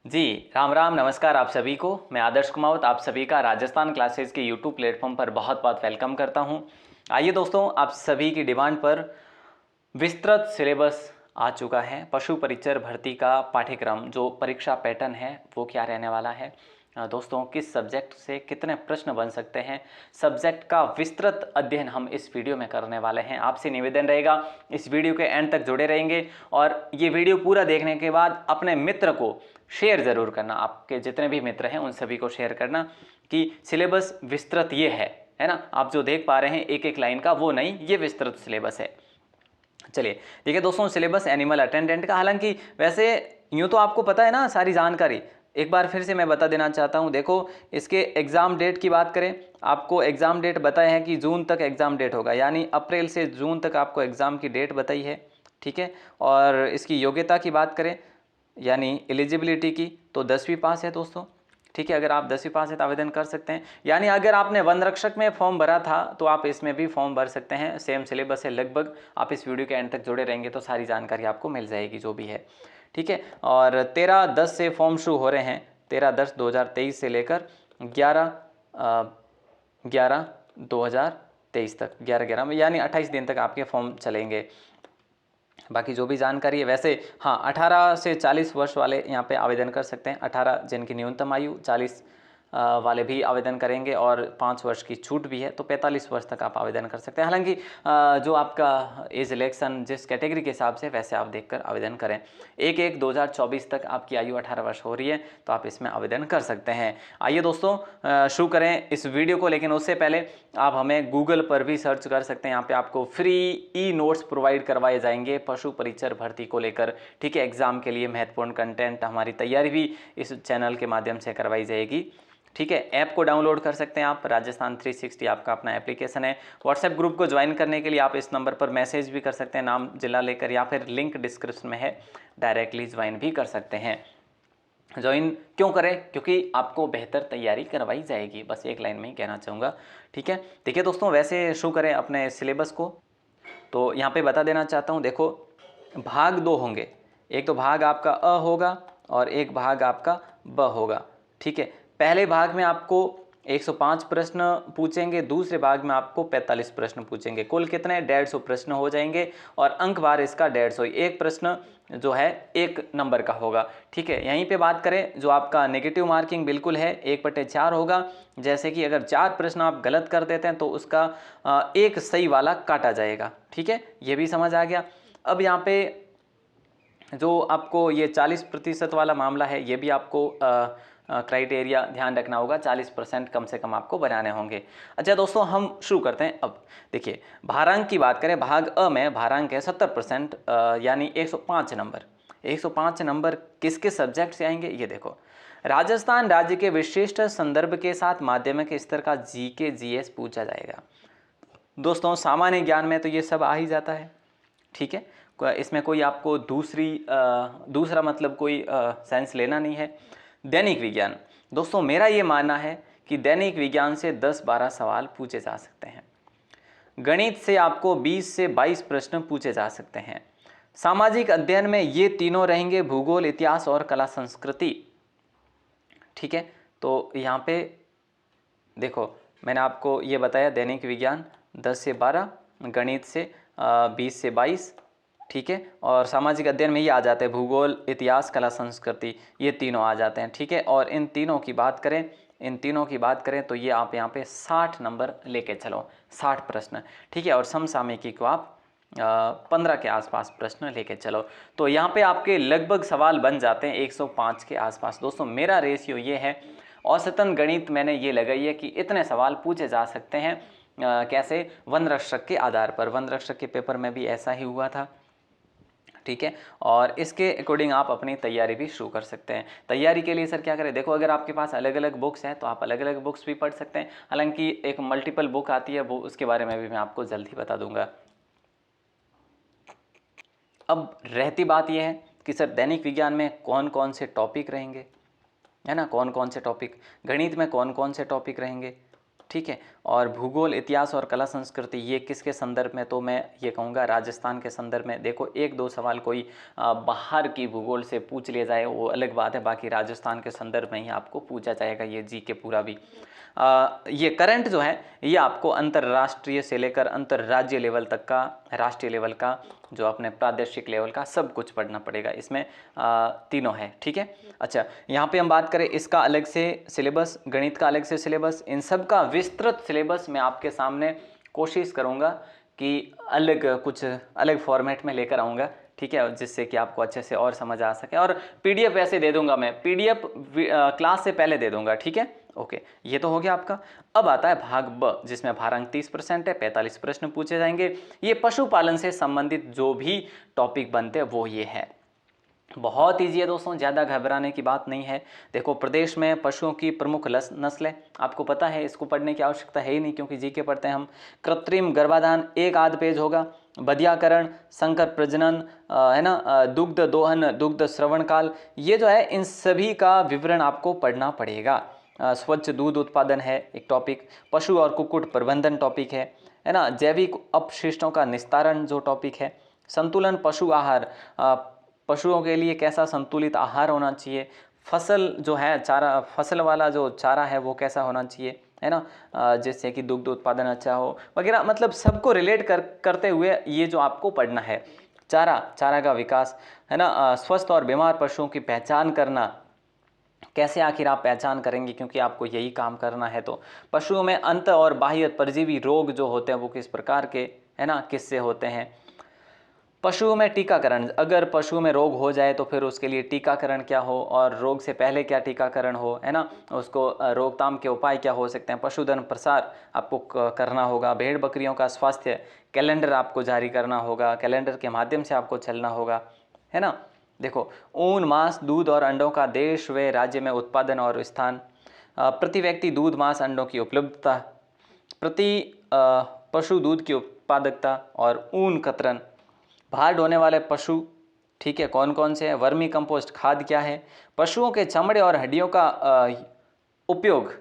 जी, राम राम नमस्कार आप सभी को। मैं आदर्श कुमावत आप सभी का राजस्थान क्लासेस के यूट्यूब प्लेटफॉर्म पर बहुत बहुत वेलकम करता हूं। आइए दोस्तों, आप सभी की डिमांड पर विस्तृत सिलेबस आ चुका है। पशु परिचर भर्ती का पाठ्यक्रम जो परीक्षा पैटर्न है वो क्या रहने वाला है, दोस्तों किस सब्जेक्ट से कितने प्रश्न बन सकते हैं, सब्जेक्ट का विस्तृत अध्ययन हम इस वीडियो में करने वाले हैं। आपसे निवेदन रहेगा इस वीडियो के एंड तक जुड़े रहेंगे और ये वीडियो पूरा देखने के बाद अपने मित्र को शेयर ज़रूर करना। आपके जितने भी मित्र हैं उन सभी को शेयर करना कि सिलेबस विस्तृत ये है ना। आप जो देख पा रहे हैं एक एक लाइन का, वो नहीं, ये विस्तृत सिलेबस है। चलिए ठीक है दोस्तों, सिलेबस एनिमल अटेंडेंट का, हालांकि वैसे यूँ तो आपको पता है ना सारी जानकारी, एक बार फिर से मैं बता देना चाहता हूँ। देखो, इसके एग्ज़ाम डेट की बात करें, आपको एग्ज़ाम डेट बताए हैं कि जून तक एग्ज़ाम डेट होगा, यानी अप्रैल से जून तक आपको एग्ज़ाम की डेट बताई है। ठीक है, और इसकी योग्यता की बात करें यानी एलिजिबिलिटी की, तो 10वीं पास है दोस्तों। ठीक है, अगर आप 10वीं पास है तो आवेदन कर सकते हैं। यानी अगर आपने वन रक्षक में फॉर्म भरा था तो आप इसमें भी फॉर्म भर सकते हैं। सेम सिलेबस है लगभग। आप इस वीडियो के एंड तक जुड़े रहेंगे तो सारी जानकारी आपको मिल जाएगी जो भी है। ठीक है, और 13/10 से फॉर्म शुरू हो रहे हैं। 13/10/2023 से लेकर 11/11/2023 तक, 11/11 में, यानी 28 दिन तक आपके फॉर्म चलेंगे। बाकी जो भी जानकारी है, वैसे हाँ, 18 से 40 वर्ष वाले यहाँ पे आवेदन कर सकते हैं। 18 जिनकी न्यूनतम आयु, 40 वाले भी आवेदन करेंगे और 5 वर्ष की छूट भी है, तो 45 वर्ष तक आप आवेदन कर सकते हैं। हालांकि जो आपका एज इलेक्शन जिस कैटेगरी के हिसाब से, वैसे आप देखकर आवेदन करें। 1/1/2024 तक आपकी आयु 18 वर्ष हो रही है तो आप इसमें आवेदन कर सकते हैं। आइए दोस्तों शुरू करें इस वीडियो को, लेकिन उससे पहले आप हमें गूगल पर भी सर्च कर सकते हैं। यहाँ पे आपको फ्री ई नोट्स प्रोवाइड करवाए जाएंगे पशु परिचर भर्ती को लेकर। ठीक है, एग्जाम के लिए महत्वपूर्ण कंटेंट, हमारी तैयारी भी इस चैनल के माध्यम से करवाई जाएगी। ठीक है, ऐप को डाउनलोड कर सकते हैं आप, राजस्थान 360 आपका अपना एप्लीकेशन है। व्हाट्सएप ग्रुप को ज्वाइन करने के लिए आप इस नंबर पर मैसेज भी कर सकते हैं, नाम जिला लेकर, या फिर लिंक डिस्क्रिप्शन में है, डायरेक्टली ज्वाइन भी कर सकते हैं। ज्वाइन क्यों करें? क्योंकि आपको बेहतर तैयारी करवाई जाएगी, बस एक लाइन में ही कहना चाहूँगा। ठीक है, देखिए दोस्तों, वैसे शुरू करें अपने सिलेबस को, तो यहाँ पे बता देना चाहता हूँ। देखो, भाग 2 होंगे। एक तो भाग आपका अ होगा और एक भाग आपका ब होगा। ठीक है, पहले भाग में आपको 105 प्रश्न पूछेंगे, दूसरे भाग में आपको 45 प्रश्न पूछेंगे। कुल कितने? 150 प्रश्न हो जाएंगे और अंक बार इसका 150। एक प्रश्न जो है 1 नंबर का होगा। ठीक है, यहीं पे बात करें, जो आपका नेगेटिव मार्किंग बिल्कुल है 1/4 होगा। जैसे कि अगर 4 प्रश्न आप गलत कर देते हैं तो उसका एक सही वाला काटा जाएगा। ठीक है, ये भी समझ आ गया। अब यहाँ पे जो आपको ये 40% वाला मामला है, ये भी आपको क्राइटेरिया ध्यान रखना होगा। 40% कम से कम आपको बनाने होंगे। अच्छा दोस्तों, हम शुरू करते हैं। अब देखिए, भारांक की बात करें, भाग अ में भारांक है 70%, यानी 105 नंबर। 105 नंबर किस किस सब्जेक्ट से आएंगे ये देखो। राजस्थान राज्य के विशिष्ट संदर्भ के साथ माध्यमिक स्तर का जीके जीएस पूछा जाएगा। दोस्तों, सामान्य ज्ञान में तो ये सब आ ही जाता है। ठीक है, इसमें कोई आपको दूसरा मतलब कोई साइंस लेना नहीं है। दैनिक विज्ञान, दोस्तों मेरा ये मानना है कि दैनिक विज्ञान से 10-12 सवाल पूछे जा सकते हैं। गणित से आपको 20 से 22 प्रश्न पूछे जा सकते हैं। सामाजिक अध्ययन में ये तीनों रहेंगे, भूगोल, इतिहास और कला संस्कृति। ठीक है, तो यहाँ पे देखो, मैंने आपको ये बताया, दैनिक विज्ञान 10 से 12, गणित से 20 से 22। ठीक है, और सामाजिक अध्ययन में ये आ जाते हैं, भूगोल, इतिहास, कला संस्कृति, ये तीनों आ जाते हैं। ठीक है, और इन तीनों की बात करें तो ये आप यहाँ पे 60 नंबर लेके चलो, 60 प्रश्न। ठीक है, और समसामयिकी को आप 15 के आसपास प्रश्न लेके चलो, तो यहाँ पे आपके लगभग सवाल बन जाते हैं 105 के आसपास। दोस्तों मेरा रेशियो ये है, औसतन गणित मैंने ये लगाई है कि इतने सवाल पूछे जा सकते हैं। कैसे? वन रक्षक के आधार पर। वन रक्षक के पेपर में भी ऐसा ही हुआ था। ठीक है, और इसके अकॉर्डिंग आप अपनी तैयारी भी शुरू कर सकते हैं। तैयारी के लिए सर क्या करें? देखो, अगर आपके पास अलग अलग बुक्स हैं तो आप अलग अलग बुक्स भी पढ़ सकते हैं। हालांकि एक मल्टीपल बुक आती है, वो उसके बारे में भी मैं आपको जल्द ही बता दूंगा। अब रहती बात यह है कि सर दैनिक विज्ञान में कौन कौन से टॉपिक रहेंगे, है ना, कौन कौन से टॉपिक, गणित में कौन कौन से टॉपिक रहेंगे, ठीक है। और भूगोल, इतिहास और कला संस्कृति ये किसके संदर्भ में, तो मैं ये कहूँगा राजस्थान के संदर्भ में। देखो एक दो सवाल कोई बाहर की भूगोल से पूछ लिया जाए वो अलग बात है, बाकी राजस्थान के संदर्भ में ही आपको पूछा जाएगा ये जी के पूरा भी। ये करंट जो है ये आपको अंतर्राष्ट्रीय से लेकर अंतर्राज्यीय लेवल तक का, राष्ट्रीय लेवल का, जो अपने प्रादेशिक लेवल का, सब कुछ पढ़ना पड़ेगा इसमें। तीनों है, ठीक है। अच्छा, यहाँ पे हम बात करें इसका अलग से सिलेबस, गणित का अलग से सिलेबस, इन सब का विस्तृत सिलेबस मैं आपके सामने कोशिश करूँगा कि अलग कुछ अलग फॉर्मेट में लेकर आऊँगा, ठीक है, जिससे कि आपको अच्छे से और समझ आ सके। और पीडीएफ ऐसे दे दूंगा मैं, पीडीएफ क्लास से पहले दे दूंगा, ठीक है। ओके, ये तो हो गया आपका। अब आता है भाग ब, जिसमें भारांक 30% है, 45 प्रश्न पूछे जाएंगे। ये पशुपालन से संबंधित जो भी टॉपिक बनते हैं वो ये है। बहुत ईजी है दोस्तों, ज़्यादा घबराने की बात नहीं है। देखो प्रदेश में पशुओं की प्रमुख नस्लें आपको पता है, इसको पढ़ने की आवश्यकता है ही नहीं क्योंकि जी के पढ़ते हैं हम। कृत्रिम गर्भाधान एक आध पेज होगा, बधियाकरण, संकर प्रजनन, है ना, दुग्ध दोहन, दुग्ध श्रवण काल, ये जो है इन सभी का विवरण आपको पढ़ना पड़ेगा। स्वच्छ दूध उत्पादन है एक टॉपिक, पशु और कुक्कुट प्रबंधन टॉपिक है ना, जैविक अपशिष्टों का निस्तारण जो टॉपिक है, संतुलन पशु आहार, पशुओं के लिए कैसा संतुलित आहार होना चाहिए, फसल जो है चारा, फसल वाला जो चारा है वो कैसा होना चाहिए, है ना, जिससे कि दुग्ध उत्पादन अच्छा हो वगैरह, मतलब सबको रिलेट करते हुए ये जो आपको पढ़ना है। चारा का विकास, है ना, स्वस्थ और बीमार पशुओं की पहचान करना, कैसे आखिर आप पहचान करेंगे क्योंकि आपको यही काम करना है। तो पशुओं में अंत और बाह्य परजीवी रोग जो होते हैं वो किस प्रकार के, है ना, किससे होते हैं। पशुओं में टीकाकरण, अगर पशुओं में रोग हो जाए तो फिर उसके लिए टीकाकरण क्या हो और रोग से पहले क्या टीकाकरण हो, है ना, उसको रोकथाम के उपाय क्या हो सकते हैं। पशुधन प्रसार आपको करना होगा। भेड़ बकरियों का स्वास्थ्य कैलेंडर आपको जारी करना होगा, कैलेंडर के माध्यम से आपको चलना होगा, है ना। देखो ऊन, मांस, दूध और अंडों का देश व राज्य में उत्पादन और स्थान, प्रति व्यक्ति दूध, मांस, अंडों की उपलब्धता, प्रति पशु दूध की उत्पादकता और ऊन कतरन, बाहर ढोने वाले पशु, ठीक है, कौन कौन से हैं, वर्मी कंपोस्ट खाद क्या है, पशुओं के चमड़े और हड्डियों का उपयोग,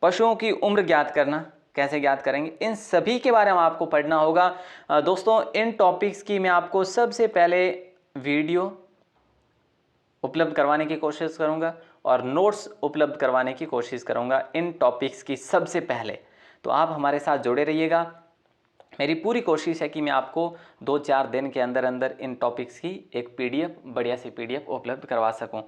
पशुओं की उम्र ज्ञात करना, कैसे ज्ञात करेंगे, इन सभी के बारे में आपको पढ़ना होगा। दोस्तों इन टॉपिक्स की मैं आपको सबसे पहले वीडियो उपलब्ध करवाने की कोशिश करूंगा और नोट्स उपलब्ध करवाने की कोशिश करूंगा इन टॉपिक्स की सबसे पहले। तो आप हमारे साथ जुड़े रहिएगा। मेरी पूरी कोशिश है कि मैं आपको 2-4 दिन के अंदर अंदर इन टॉपिक्स की एक पीडीएफ, बढ़िया सी पीडीएफ उपलब्ध करवा सकूं।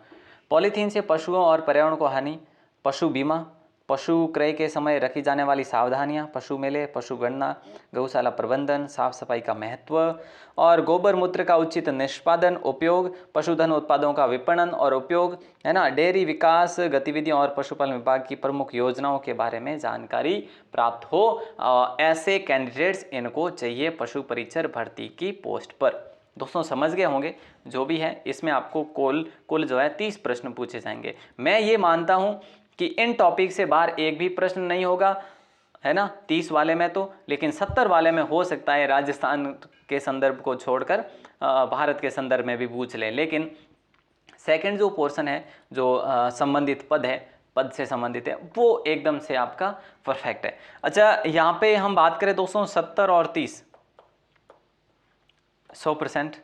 पॉलीथीन से पशुओं और पर्यावरण को हानि, पशु बीमा, पशु क्रय के समय रखी जाने वाली सावधानियां, पशु मेले, पशु गणना, गौशाला प्रबंधन, साफ सफाई का महत्व और गोबर मूत्र का उचित निष्पादन, उपयोग, पशुधन उत्पादों का विपणन और उपयोग, है ना, डेयरी विकास गतिविधियों और पशुपालन विभाग की प्रमुख योजनाओं के बारे में जानकारी प्राप्त हो। ऐसे कैंडिडेट्स इनको चाहिए पशु परिचर भर्ती की पोस्ट पर। दोस्तों समझ गए होंगे जो भी है, इसमें आपको कुल जो है 30 प्रश्न पूछे जाएंगे। मैं ये मानता हूं कि इन टॉपिक से बाहर एक भी प्रश्न नहीं होगा, है ना, 30 वाले में तो, लेकिन 70 वाले में हो सकता है राजस्थान के संदर्भ को छोड़कर भारत के संदर्भ में भी पूछ लें। लेकिन सेकंड जो पोर्शन है, जो संबंधित पद है, पद से संबंधित है, वो एकदम से आपका परफेक्ट है। अच्छा यहाँ पे हम बात करें दोस्तों 70 और 30, 100%,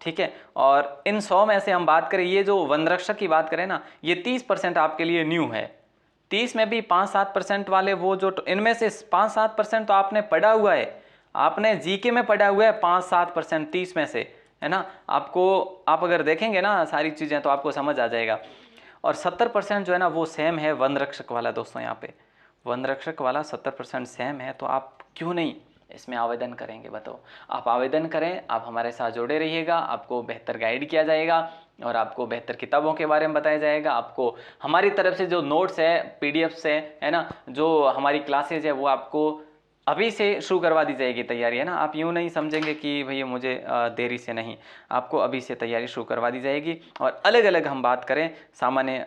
ठीक है। और इन 100 में से हम बात करें, ये जो वनरक्षक की बात करें ना, ये 30% आपके लिए न्यू है। 30 में भी 5-7% वाले वो जो, इनमें से 5-7% तो आपने पढ़ा हुआ है, आपने जीके में पढ़ा हुआ है 5-7% 30 में से, है ना। आपको, आप अगर देखेंगे ना सारी चीज़ें तो आपको समझ आ जाएगा। और 70% जो है ना वो सेम है वनरक्षक वाला। दोस्तों यहाँ पे वनरक्षक वाला 70% सेम है, तो आप क्यों नहीं इसमें आवेदन करेंगे, बताओ। आप आवेदन करें, आप हमारे साथ जुड़े रहिएगा, आपको बेहतर गाइड किया जाएगा और आपको बेहतर किताबों के बारे में बताया जाएगा। आपको हमारी तरफ से जो नोट्स है, पीडीएफ है ना, जो हमारी क्लासेज है वो आपको अभी से शुरू करवा दी जाएगी तैयारी, है ना। आप यूँ नहीं समझेंगे कि भैया मुझे देरी से, नहीं, आपको अभी से तैयारी शुरू करवा दी जाएगी। और अलग अलग हम बात करें, सामान्य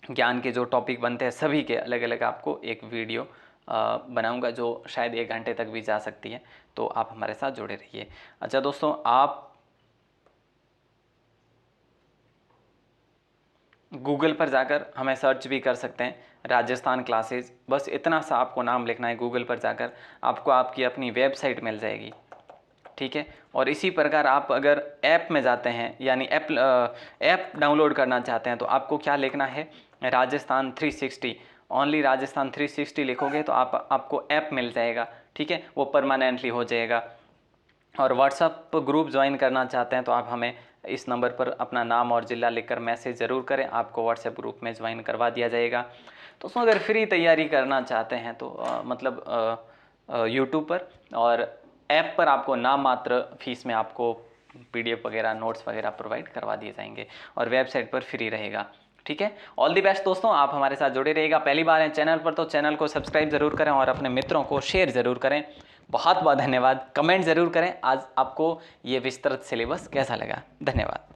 ज्ञान के जो टॉपिक बनते हैं सभी के अलग अलग आपको एक वीडियो बनाऊंगा जो शायद 1 घंटे तक भी जा सकती है। तो आप हमारे साथ जुड़े रहिए। अच्छा दोस्तों, आप गूगल पर जाकर हमें सर्च भी कर सकते हैं, राजस्थान क्लासेज, बस इतना सा आपको नाम लिखना है गूगल पर जाकर, आपको आपकी अपनी वेबसाइट मिल जाएगी, ठीक है। और इसी प्रकार आप अगर ऐप में जाते हैं, यानी ऐप डाउनलोड करना चाहते हैं, तो आपको क्या लिखना है, राजस्थान 360, ओनली राजस्थान 360 लिखोगे तो आपको ऐप मिल जाएगा, ठीक है, वो परमानेंटली हो जाएगा। और व्हाट्सअप ग्रुप ज्वाइन करना चाहते हैं तो आप हमें इस नंबर पर अपना नाम और ज़िला लिखकर मैसेज ज़रूर करें, आपको व्हाट्सएप ग्रुप में ज्वाइन करवा दिया जाएगा। तो उसमें अगर फ्री तैयारी करना चाहते हैं तो यूट्यूब पर और ऐप पर आपको नाम मात्र फीस में आपको PDF वगैरह नोट्स वगैरह प्रोवाइड करवा दिए जाएंगे और वेबसाइट पर फ्री रहेगा, ठीक है। ऑल दी बेस्ट दोस्तों, आप हमारे साथ जुड़े रहिएगा। पहली बार हैं चैनल पर तो चैनल को सब्सक्राइब जरूर करें और अपने मित्रों को शेयर ज़रूर करें। बहुत बहुत धन्यवाद। कमेंट ज़रूर करें आज आपको ये विस्तृत सिलेबस कैसा लगा। धन्यवाद।